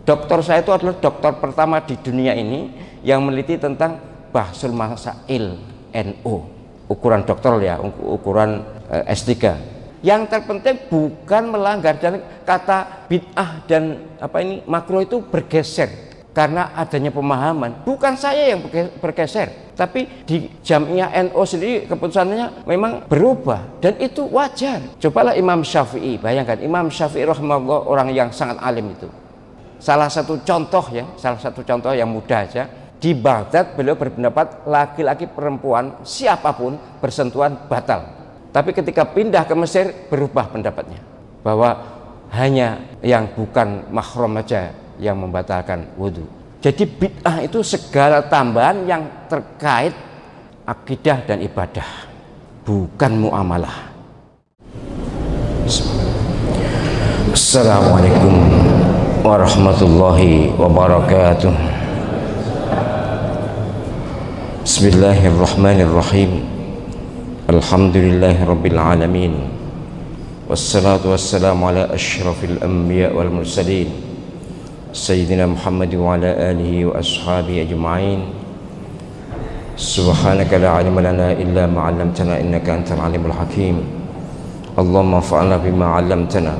Dokter saya itu adalah dokter pertama di dunia ini yang meneliti tentang bahsul masail NO, ukuran dokter ya, ukuran S3. Yang terpenting bukan melanggar, dan kata bid'ah dan makruh itu bergeser karena adanya pemahaman. Bukan saya yang bergeser, tapi di Jamiah NO sendiri keputusannya memang berubah, dan itu wajar. Cobalah Imam Syafi'i, bayangkan Imam Syafi'i rahimahullah, orang yang sangat alim itu. Salah satu contoh yang mudah aja, di Baghdad beliau berpendapat laki-laki perempuan siapapun bersentuhan batal. Tapi ketika pindah ke Mesir berubah pendapatnya, bahwa hanya yang bukan mahram aja yang membatalkan wudhu. Jadi bid'ah itu segala tambahan yang terkait akidah dan ibadah, bukan muamalah. Assalamualaikum warahmatullahi wabarakatuh. Bismillahirrahmanirrahim. Alhamdulillahi rabbil alamin. Wassalatu wassalamu ala asyrafil anbiya wal mursalin Sayyidina Muhammad wa ala alihi wa ashabihi ajma'in. Subhanaka la ilma lana illa ma 'allamtana innaka antal alimul hakim. Allahumma fa'alna bima 'allamtana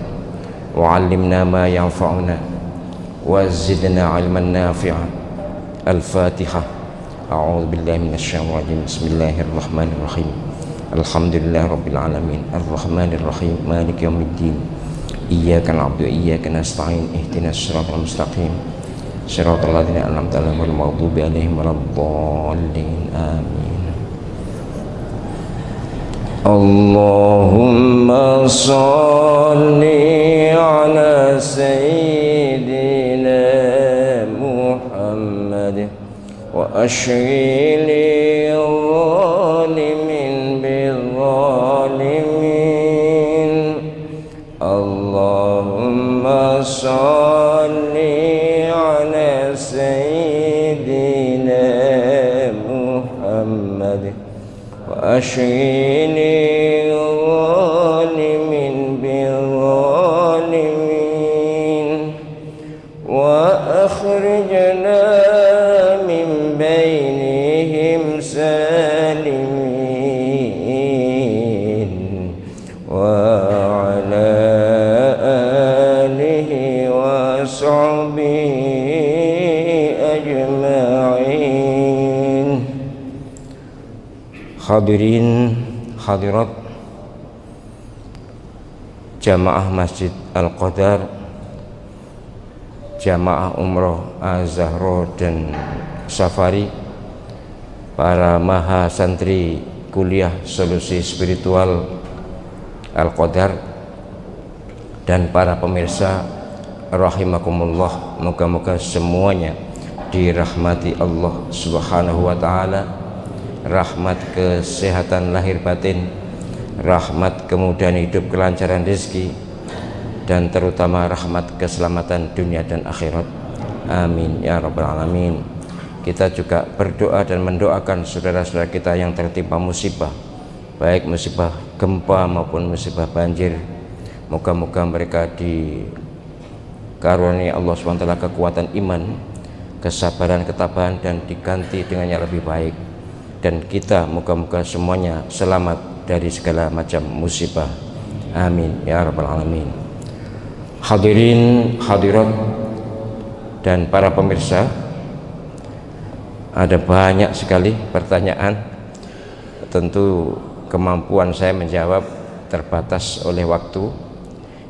wa 'allimna ma yanfa'una wa zidna 'ilman nafi'a. Al-Fatihah. A'udzu billahi minasyaitonir rajim. Bismillahirrahmanirrahim. Alhamdulillah rabbil alamin. Ar-Rahmanir Rahim. Maliki yaumiddin. Iyyaka na'budu wa iyyaka nasta'in. Ihdinas siratal mustaqim. Siratal ladzina an'amta 'alaihim ghairil maghdubi 'alaihim waladdallin. Amin. Allahumma shalli 'ala sayyidina Muhammad wa ashghili zalimin bizzalimin. Allahumma shalli 'ala sayyidina Muhammad wa ashghili zalimin bizzalimin wa akhrijna min bainihim salimin wa ala alihi wa sahbihi ajma'in. Hadirin hadirat jamaah Masjid Al-Qadar, jamaah umroh Az-Zahra dan Safari, para maha santri kuliah solusi spiritual Al-Qadar, dan para pemirsa rahimakumullah, moga-moga semuanya dirahmati Allah Subhanahu wa taala, rahmat kesehatan lahir batin, rahmat kemudahan hidup, kelancaran rezeki, dan terutama rahmat keselamatan dunia dan akhirat. Amin ya rabbal alamin. Kita juga berdoa dan mendoakan saudara-saudara kita yang tertimpa musibah, baik musibah gempa maupun musibah banjir. Moga-moga mereka dikaruniai Allah SWT kekuatan iman, kesabaran, ketabahan, dan diganti dengan yang lebih baik. Dan kita moga-moga semuanya selamat dari segala macam musibah. Amin ya rabbal alamin. Hadirin hadirat dan para pemirsa, ada banyak sekali pertanyaan. Tentu kemampuan saya menjawab terbatas oleh waktu.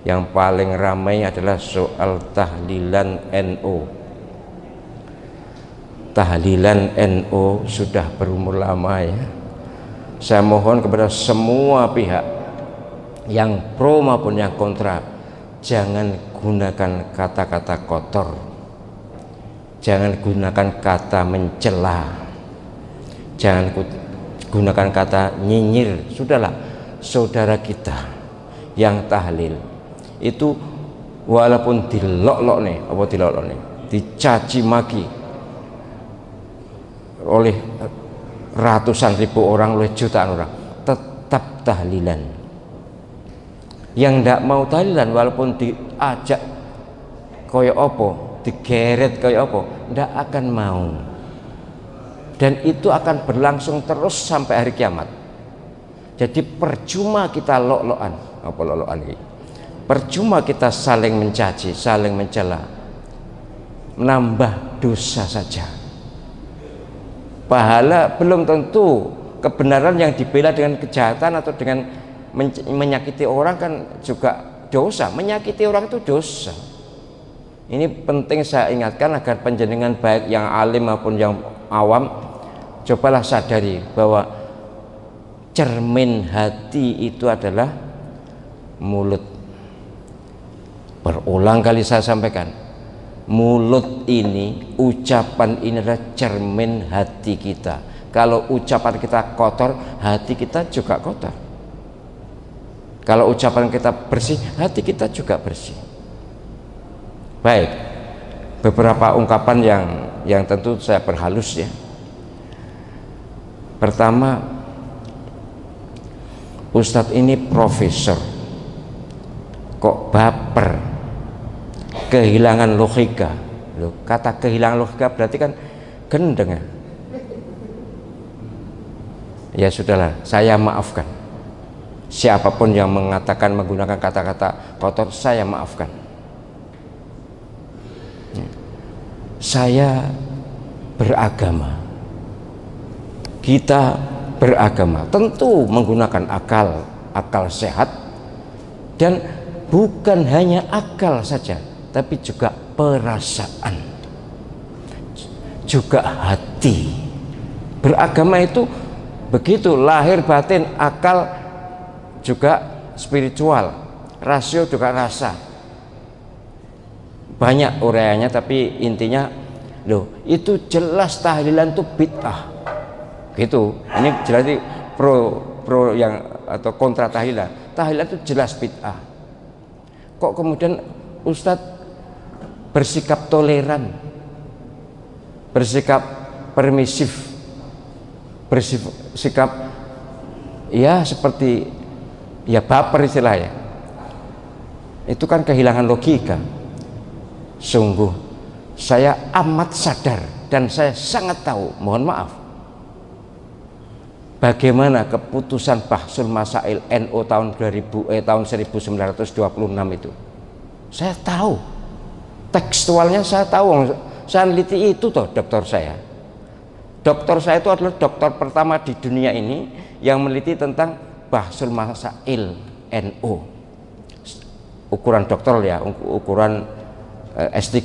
Yang paling ramai adalah soal tahlilan NO. Tahlilan NO sudah berumur lama ya. Saya mohon kepada semua pihak yang pro maupun yang kontra, jangan gunakan kata-kata kotor, jangan gunakan kata mencela, jangan gunakan kata nyinyir. Sudahlah, saudara kita yang tahlil itu walaupun dicaci maki oleh ratusan ribu orang, oleh jutaan orang, tetap tahlilan. Yang tidak mau tahlilan walaupun diajak koyo opo, digeret kayak apa, ndak akan mau. Dan itu akan berlangsung terus sampai hari kiamat. Jadi percuma kita lok-lokan, apa lok-lokan ini? Percuma kita saling mencaci, saling mencela, menambah dosa saja. Pahala belum tentu, kebenaran yang dibela dengan kejahatan atau dengan menyakiti orang kan juga dosa. Menyakiti orang itu dosa. Ini penting saya ingatkan agar panjenengan baik yang alim maupun yang awam, cobalah sadari bahwa cermin hati itu adalah mulut. Berulang kali saya sampaikan, mulut ini, ucapan ini adalah cermin hati kita. Kalau ucapan kita kotor, hati kita juga kotor. Kalau ucapan kita bersih, hati kita juga bersih. Baik, beberapa ungkapan yang tentu saya perhalus ya. Pertama, Ustadz ini profesor, kok baper, kehilangan logika. Loh, kata kehilangan logika berarti kan gendeng ya. Ya sudahlah, saya maafkan. Siapapun yang mengatakan menggunakan kata-kata kotor, saya maafkan. Saya beragama, kita beragama tentu menggunakan akal sehat, dan bukan hanya akal saja, tapi juga perasaan, juga hati. Beragama itu begitu, lahir batin, akal juga spiritual, rasio juga rasa. Banyak uraiannya, tapi intinya loh, itu jelas tahlilan itu bid'ah gitu. Ini jelas pro yang atau kontra tahlilan. Tahlilan itu jelas bid'ah. Kok kemudian Ustadz bersikap toleran, bersikap permisif, bersikap ya seperti ya baper istilahnya? Itu kan kehilangan logika. Sungguh saya amat sadar dan saya sangat tahu, mohon maaf, bagaimana keputusan Bahsul Masail NU tahun 1926 itu. Saya tahu, tekstualnya saya tahu, saya neliti itu toh. Dokter saya itu adalah dokter pertama di dunia ini yang meneliti tentang Bahsul Masail NU, ukuran dokter ya, ukuran S3.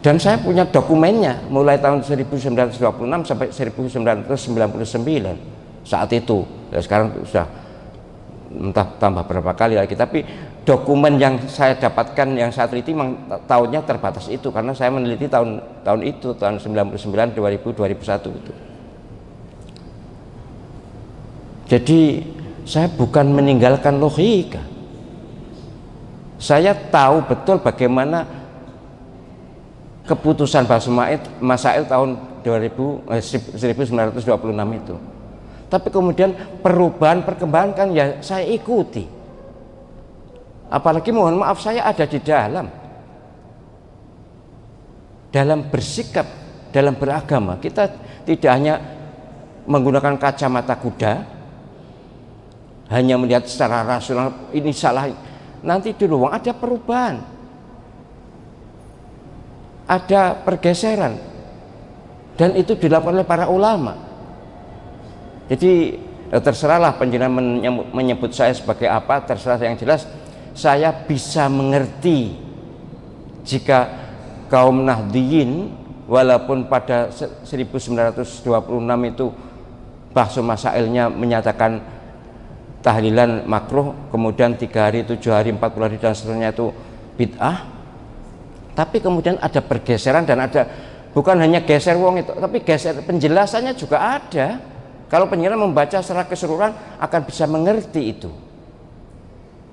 Dan saya punya dokumennya mulai tahun 1926 sampai 1999 saat itu. Ya, sekarang sudah entah tambah berapa kali lagi, tapi dokumen yang saya dapatkan, yang saya teliti memang tahunnya terbatas itu, karena saya meneliti tahun itu, tahun 99, 2000, 2001 itu. Jadi saya bukan meninggalkan logika. Saya tahu betul bagaimana keputusan Bahsul Masail tahun 1926 itu. Tapi kemudian perubahan perkembangan kan ya saya ikuti. Apalagi mohon maaf, saya ada di dalam bersikap, dalam beragama. Kita tidak hanya menggunakan kacamata kuda, hanya melihat secara rasional ini salah. Nanti di ruang ada perubahan, ada pergeseran, dan itu dilakukan oleh para ulama. Jadi terserahlah panjenengan menyebut saya sebagai apa, terserah. Yang jelas saya bisa mengerti jika kaum Nahdliyin walaupun pada 1926 itu Bahsul Masailnya menyatakan tahlilan makruh, kemudian 3 hari, 7 hari, 40 hari dan seterusnya itu bid'ah, tapi kemudian ada pergeseran dan ada, bukan hanya geser wong itu, tapi geser penjelasannya juga ada. Kalau penjelasan membaca secara keseluruhan akan bisa mengerti itu.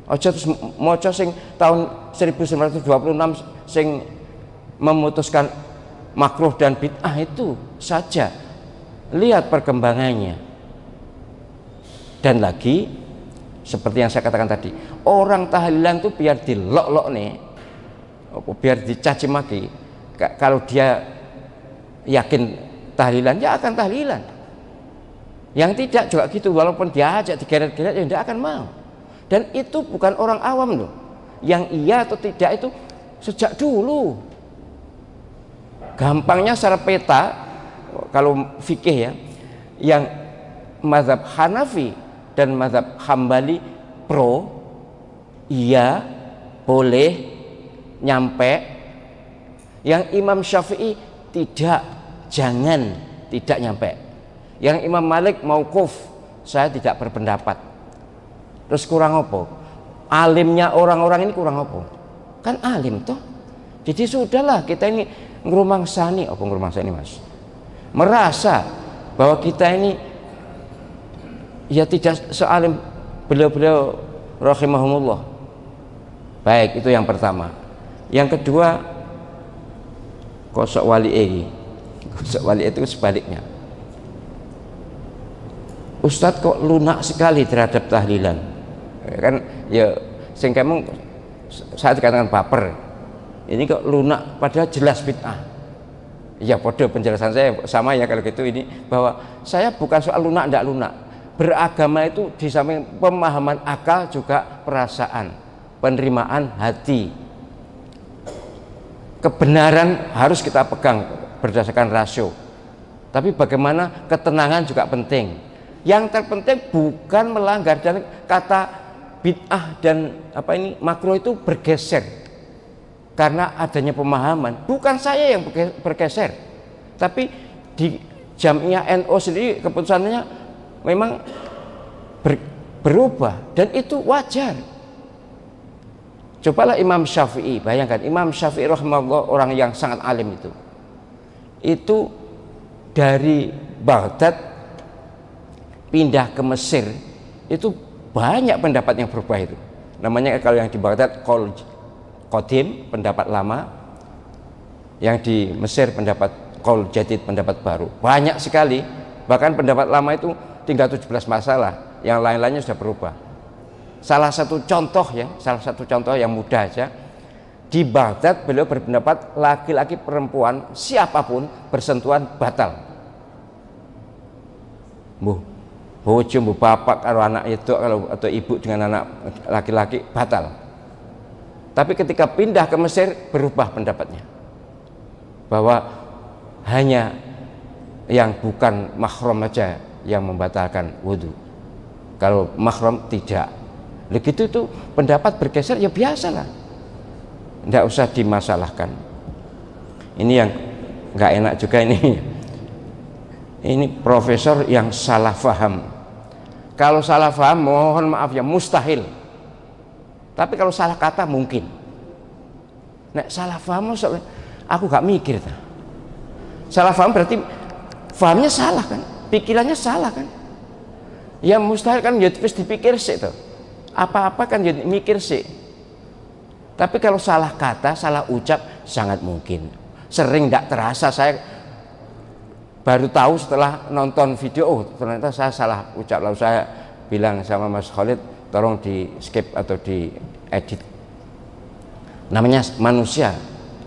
Ojo terus moco sing tahun 1926 sing memutuskan makruh dan bid'ah itu saja, lihat perkembangannya. Dan lagi seperti yang saya katakan tadi, orang tahlilan itu biar dilok-lok nih, biar dicaci maki. Kalau dia yakin tahlilan, ya akan tahlilan. Yang tidak juga gitu, walaupun diajak digeret-geret ya tidak akan mau. Dan itu bukan orang awam loh. Yang iya atau tidak itu sejak dulu. Gampangnya secara peta, kalau fikih ya, yang mazhab Hanafi dan mazhab Hambali pro, iya boleh nyampe. Yang Imam Syafi'i tidak, jangan, tidak nyampe. Yang Imam Malik mauquf, saya tidak berpendapat. Terus kurang apa? Alimnya orang-orang ini kurang apa? Kan alim toh. Jadi sudahlah, kita ini ngrumangsani, apa ngrumangsani Mas? Merasa bahwa kita ini ya tidak sealim beliau-beliau rahimahumullah. Baik, itu yang pertama. Yang kedua, kosok wali itu sebaliknya. Ustadz kok lunak sekali terhadap tahlilan, kan ya sing kamu saya dikatakan baper, ini kok lunak padahal jelas bid'ah. Ya podo penjelasan saya sama ya kalau gitu, ini bahwa saya bukan soal lunak tidak lunak. Beragama itu di samping pemahaman akal juga perasaan, penerimaan hati. Kebenaran harus kita pegang berdasarkan rasio, tapi bagaimana ketenangan juga penting. Yang terpenting bukan melanggar, dan kata bid'ah dan makruh itu bergeser karena adanya pemahaman. Bukan saya yang bergeser, tapi di Jamiah NU sendiri keputusannya memang berubah, dan itu wajar. Cobalah Imam Syafi'i, bayangkan Imam Syafi'i rahimahullah, orang yang sangat alim itu dari Baghdad pindah ke Mesir, itu banyak pendapat yang berubah itu. Namanya kalau yang di Baghdad qaul qadim, pendapat lama, yang di Mesir pendapat qaul jadid, pendapat baru. Banyak sekali, bahkan pendapat lama itu tinggal 17 masalah, yang lain-lainnya sudah berubah. Salah satu contoh yang mudah aja, di Baghdad beliau berpendapat laki-laki perempuan siapapun bersentuhan batal. Bojo bapak kalau anak itu atau ibu dengan anak laki-laki batal. Tapi ketika pindah ke Mesir berubah pendapatnya, bahwa hanya yang bukan mahram aja yang membatalkan wudhu, kalau mahram tidak. Begitu itu pendapat bergeser, ya biasalah, tidak usah dimasalahkan. Ini yang nggak enak juga ini profesor yang salah faham. Kalau salah faham mohon maaf ya, mustahil. Tapi kalau salah kata mungkin. Nek salah faham aku gak mikir. Salah faham berarti fahamnya salah kan, pikirannya salah kan. Ya mustahil kan, ya terus dipikir sih tuh. Apa-apa kan jadi mikir sih. Tapi kalau salah kata, salah ucap sangat mungkin. Sering tidak terasa, saya baru tahu setelah nonton video, oh ternyata saya salah ucap. Lalu saya bilang sama Mas Khalid, tolong di skip atau di edit. Namanya manusia,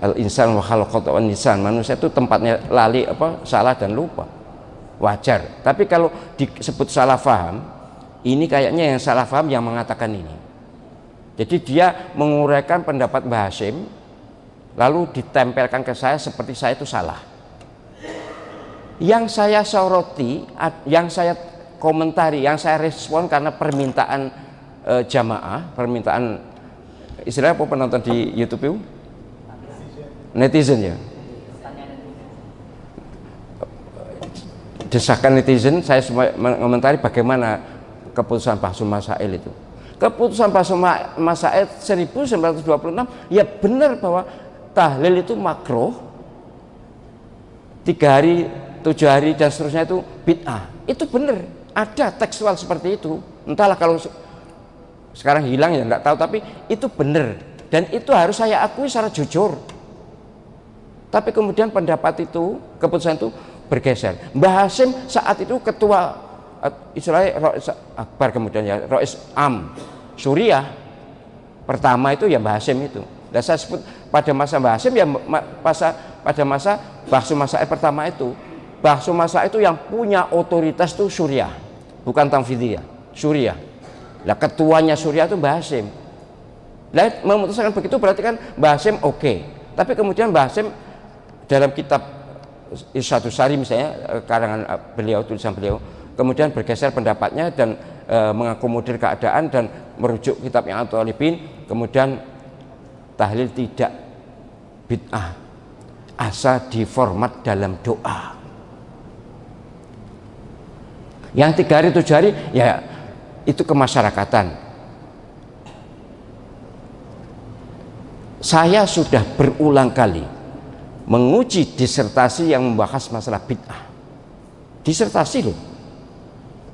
al-insan wa khalaqatu wan-nisan. Manusia itu tempatnya lali, salah dan lupa, wajar. Tapi kalau disebut salah faham, ini kayaknya yang salah faham yang mengatakan ini. Jadi dia menguraikan pendapat Mbah Hashim, lalu ditempelkan ke saya seperti saya itu salah. Yang saya soroti, yang saya komentari, yang saya respon karena permintaan jamaah, permintaan istilahnya apa penonton di YouTube itu? Netizen ya. Desakan netizen, saya mengomentari bagaimana keputusan Bahsul Masail itu. Keputusan Bahsul Masail 1926 ya benar bahwa tahlil itu makruh, 3 hari 7 hari dan seterusnya itu bid'ah. Itu benar, ada tekstual seperti itu. Entahlah kalau sekarang hilang ya nggak tahu, tapi itu benar dan itu harus saya akui secara jujur. Tapi kemudian pendapat itu, keputusan itu bergeser. Mbah Hashim saat itu ketua istilahnya Rois Akbar, kemudian ya Rois Am Suriah pertama itu ya Mbah Hashim itu. Nah, saya sebut pada masa Mbah Hasyim ya pada masa Bahsul Masail pertama itu. Bahsul Masail itu yang punya otoritas itu Suriah, bukan Tanfidiyah, Suriah. Nah, ketuanya Suriah itu Mbah Hasyim. Nah, memutuskan begitu berarti kan Mbah Hasyim oke. Tapi kemudian Mbah Hasyim dalam kitab Irsyadus Sari misalnya, karangan beliau, tulisan beliau, kemudian bergeser pendapatnya dan mengakomodir keadaan dan merujuk kitab yang At-Thalibin, kemudian tahlil tidak bid'ah asal diformat dalam doa. Yang 3 hari 7 hari ya itu kemasyarakatan. Saya sudah berulang kali menguji disertasi yang membahas masalah bid'ah. Disertasi loh,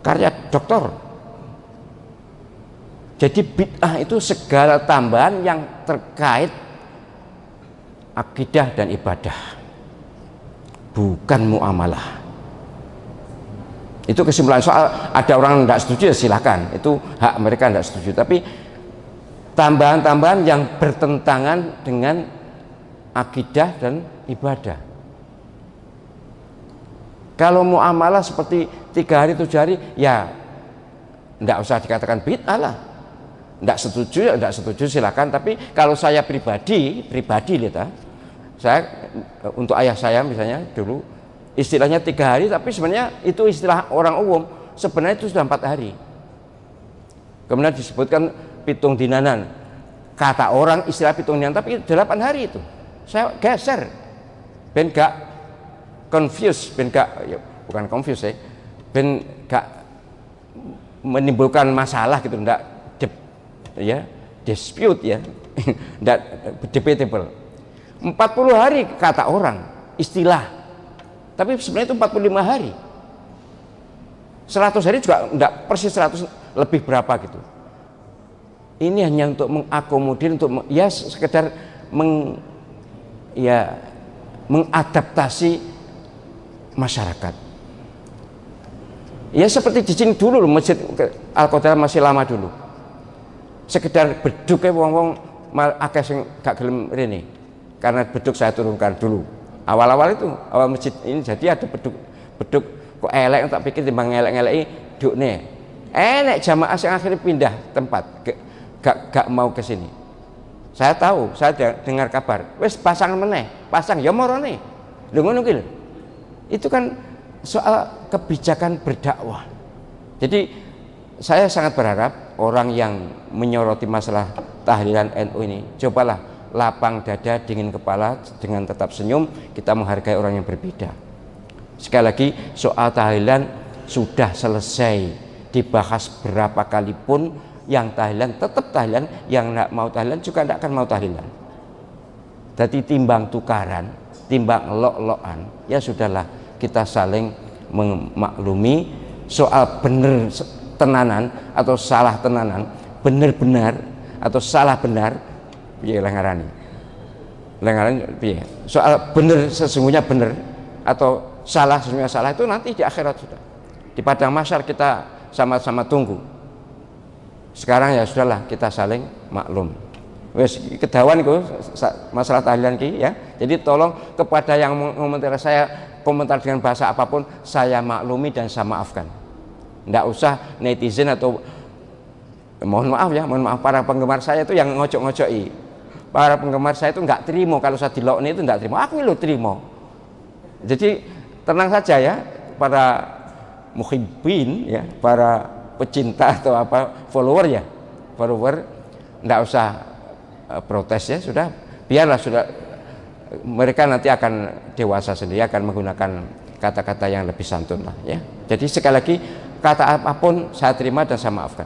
karya doktor. Jadi bid'ah itu segala tambahan yang terkait akidah dan ibadah, bukan muamalah. Itu kesimpulan. Soal ada orang tidak setuju ya silakan, itu hak mereka tidak setuju. Tapi tambahan-tambahan yang bertentangan dengan akidah dan ibadah. Kalau muamalah seperti 3 hari 7 hari ya tidak usah dikatakan bid'ah lah. Tidak setuju ya tidak setuju silakan. Tapi kalau saya pribadi lihat, saya untuk ayah saya misalnya dulu istilahnya 3 hari, tapi sebenarnya itu istilah orang umum, sebenarnya itu sudah 4 hari. Kemudian disebutkan pitung dinanan, kata orang istilah pitung dinanan, tapi 8 hari itu saya geser ben gak confuse, ben gak ya, bukan confuse ya, ben gak menimbulkan masalah gitu, ndak ya dispute ya ndak debatable. 40 hari kata orang istilah, tapi sebenarnya itu 45 hari. 100 hari juga enggak persis 100 lebih berapa gitu. Ini hanya untuk mengakomodir, untuk ya sekedar mengadaptasi masyarakat. Ya seperti di sini dulu Masjid Al-Qadar masih lama dulu. Sekedar beduk wong-wong akeh sing gak gelem rene. Karena beduk saya turunkan dulu. Awal-awal itu, awal masjid ini jadi ada beduk kok elek, tak pikir timbang ngelek-ngeleki dukne. Enek jamaah yang akhirnya pindah tempat, gak mau ke sini. Saya tahu, saya dengar kabar, wes pasang meneh, pasang ya morone. Lho ngono ki lho. Itu kan soal kebijakan berdakwah. Jadi saya sangat berharap orang yang menyoroti masalah tahlilan NU ini, cobalah lapang dada, dingin kepala, dengan tetap senyum, kita menghargai orang yang berbeda. Sekali lagi, soal tahlilan sudah selesai dibahas berapa kali pun, yang tahlilan tetap tahlilan, yang tidak mau tahlilan juga tidak akan mau tahlilan. Jadi timbang tukaran, timbang lok-lokan, ya sudahlah, kita saling memaklumi. Soal benar tenanan atau salah tenanan, benar-benar atau salah benar, piye lengarani piye. Soal benar sesungguhnya benar atau salah sesungguhnya salah itu nanti di akhirat sudah. Di padang mahsyar kita sama-sama tunggu. Sekarang ya sudahlah, kita saling maklum. Wes kedawan itu masalah tahlilan ki ya. Jadi tolong kepada yang mengomentari saya, komentar dengan bahasa apapun, saya maklumi dan saya maafkan. Nggak usah netizen atau mohon maaf para penggemar saya itu yang ngocok-ngocoki. Para penggemar saya itu nggak terima kalau saya dilokne, itu nggak terima. Aku lo terima. Jadi tenang saja ya para muhibbin ya, para pecinta atau apa follower ya, follower nggak usah protes ya, sudah biarlah, sudah mereka nanti akan dewasa sendiri, akan menggunakan kata-kata yang lebih santun lah ya. Jadi sekali lagi, kata apapun saya terima dan saya maafkan.